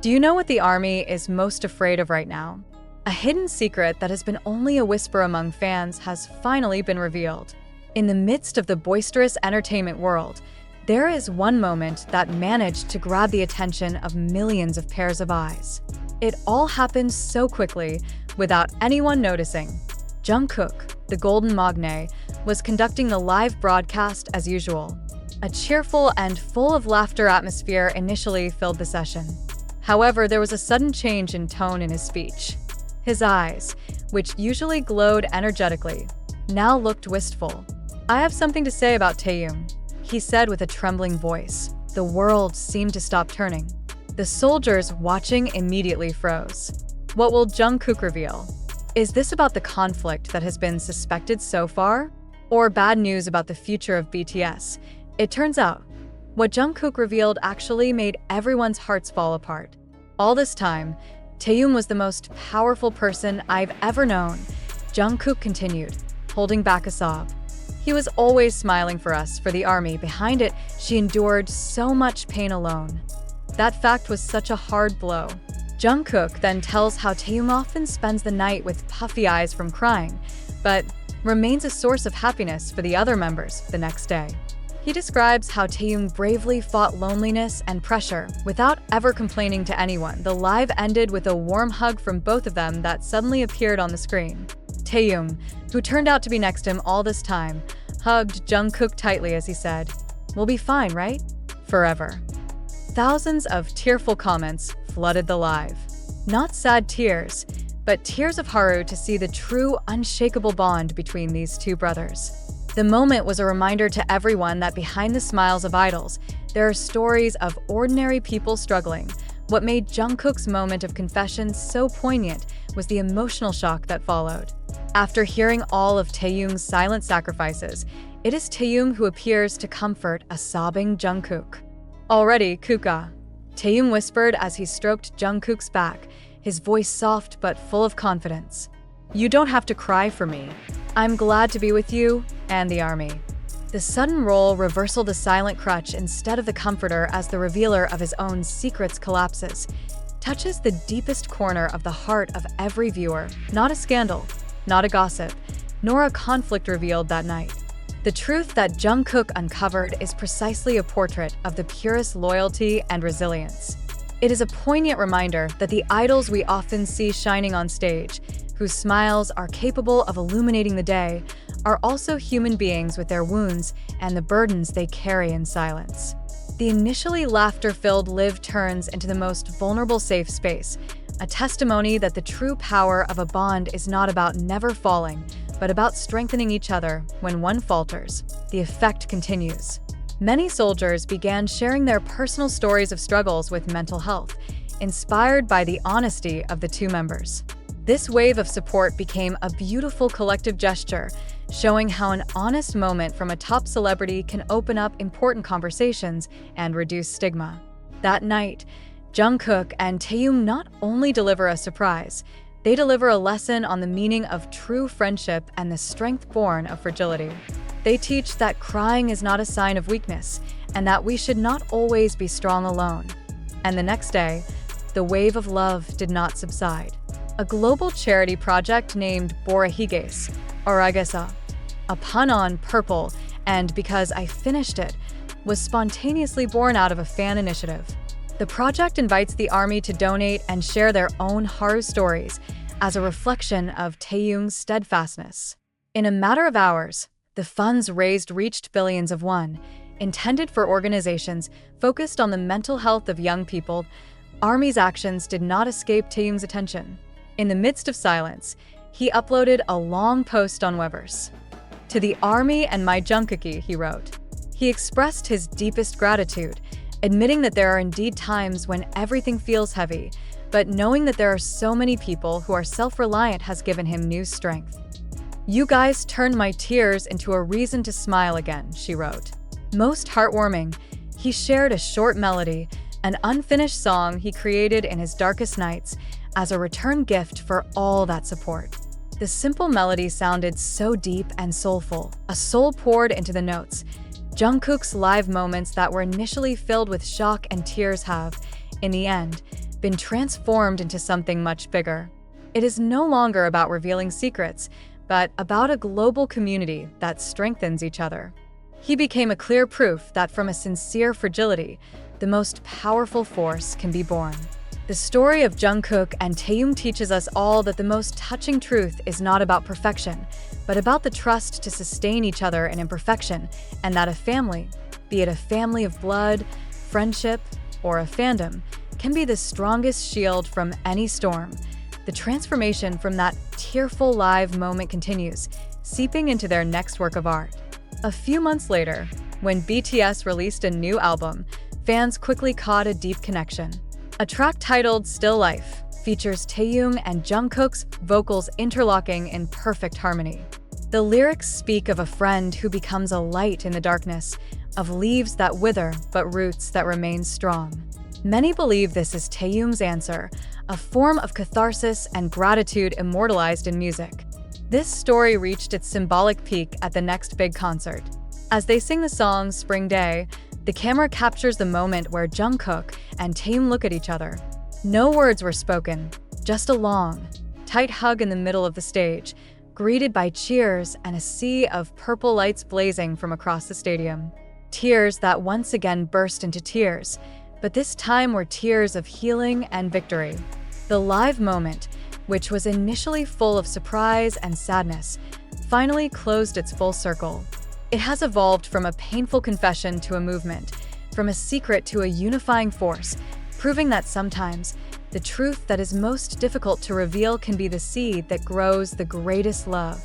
Do you know what the army is most afraid of right now? A hidden secret that has been only a whisper among fans has finally been revealed. In the midst of the boisterous entertainment world, there is one moment that managed to grab the attention of millions of pairs of eyes. It all happened so quickly, without anyone noticing. Jungkook, the Golden Magne, was conducting the live broadcast as usual. A cheerful and full of laughter atmosphere initially filled the session. However, there was a sudden change in tone in his speech. His eyes, which usually glowed energetically, now looked wistful. "I have something to say about Taehyung," he said with a trembling voice. The world seemed to stop turning. The soldiers watching immediately froze. What will Jungkook reveal? Is this about the conflict that has been suspected so far? Or bad news about the future of BTS? It turns out, what Jungkook revealed actually made everyone's hearts fall apart. All this time, Taehyung was the most powerful person I've ever known, Jungkook continued, holding back a sob. He was always smiling for us, for the army. Behind it, she endured so much pain alone. That fact was such a hard blow. Jungkook then tells how Taehyung often spends the night with puffy eyes from crying, but remains a source of happiness for the other members the next day. He describes how Taehyung bravely fought loneliness and pressure without ever complaining to anyone. The live ended with a warm hug from both of them that suddenly appeared on the screen. Taehyung, who turned out to be next to him all this time, hugged Jungkook tightly as he said, "We'll be fine, right? Forever." Thousands of tearful comments flooded the live. Not sad tears, but tears of horror to see the true, unshakable bond between these two brothers. The moment was a reminder to everyone that behind the smiles of idols, there are stories of ordinary people struggling. What made Jungkook's moment of confession so poignant was the emotional shock that followed. After hearing all of Taehyung's silent sacrifices, it is Taehyung who appears to comfort a sobbing Jungkook. "Already, Kuka," Taehyung whispered as he stroked Jungkook's back, his voice soft but full of confidence. "You don't have to cry for me. I'm glad to be with you and the army." The sudden role reversal the silent crutch instead of the comforter as the revealer of his own secrets collapses, touches the deepest corner of the heart of every viewer. Not a scandal, not a gossip, nor a conflict revealed that night. The truth that Jungkook uncovered is precisely a portrait of the purest loyalty and resilience. It is a poignant reminder that the idols we often see shining on stage, whose smiles are capable of illuminating the day, are also human beings with their wounds and the burdens they carry in silence. The initially laughter-filled live turns into the most vulnerable safe space, a testimony that the true power of a bond is not about never falling, but about strengthening each other when one falters. The effect continues. Many soldiers began sharing their personal stories of struggles with mental health, inspired by the honesty of the two members. This wave of support became a beautiful collective gesture, showing how an honest moment from a top celebrity can open up important conversations and reduce stigma. That night, Jungkook and Taehyung not only deliver a surprise, they deliver a lesson on the meaning of true friendship and the strength born of fragility. They teach that crying is not a sign of weakness, and that we should not always be strong alone. And the next day, the wave of love did not subside. A global charity project named Borahiges, Oragesa, a pun on purple, and because I finished it, was spontaneously born out of a fan initiative. The project invites the army to donate and share their own horror stories as a reflection of Taehyung's steadfastness. In a matter of hours, the funds raised reached billions of won, intended for organizations focused on the mental health of young people. Army's actions did not escape Taehyung's attention. In the midst of silence, he uploaded a long post on Weverse. "To the army and my Jungkookie," he wrote. He expressed his deepest gratitude, admitting that there are indeed times when everything feels heavy, but knowing that there are so many people who are self-reliant has given him new strength. "You guys turned my tears into a reason to smile again," she wrote. Most heartwarming, he shared a short melody, an unfinished song he created in his darkest nights, as a return gift for all that support. The simple melody sounded so deep and soulful, a soul poured into the notes. Jungkook's live moments that were initially filled with shock and tears have, in the end, been transformed into something much bigger. It is no longer about revealing secrets, but about a global community that strengthens each other. He became a clear proof that from a sincere fragility, the most powerful force can be born. The story of Jungkook and Taehyung teaches us all that the most touching truth is not about perfection, but about the trust to sustain each other in imperfection, and that a family, be it a family of blood, friendship, or a fandom, can be the strongest shield from any storm. The transformation from that tearful live moment continues, seeping into their next work of art. A few months later, when BTS released a new album, fans quickly caught a deep connection. A track titled Still Life features Taehyung and Jungkook's vocals interlocking in perfect harmony. The lyrics speak of a friend who becomes a light in the darkness, of leaves that wither but roots that remain strong. Many believe this is Taehyung's answer, a form of catharsis and gratitude immortalized in music. This story reached its symbolic peak at the next big concert. As they sing the song Spring Day, the camera captures the moment where Jungkook and Taehyung look at each other. No words were spoken, just a long, tight hug in the middle of the stage, greeted by cheers and a sea of purple lights blazing from across the stadium. Tears that once again burst into tears, but this time were tears of healing and victory. The live moment, which was initially full of surprise and sadness, finally closed its full circle. It has evolved from a painful confession to a movement, from a secret to a unifying force, proving that sometimes the truth that is most difficult to reveal can be the seed that grows the greatest love.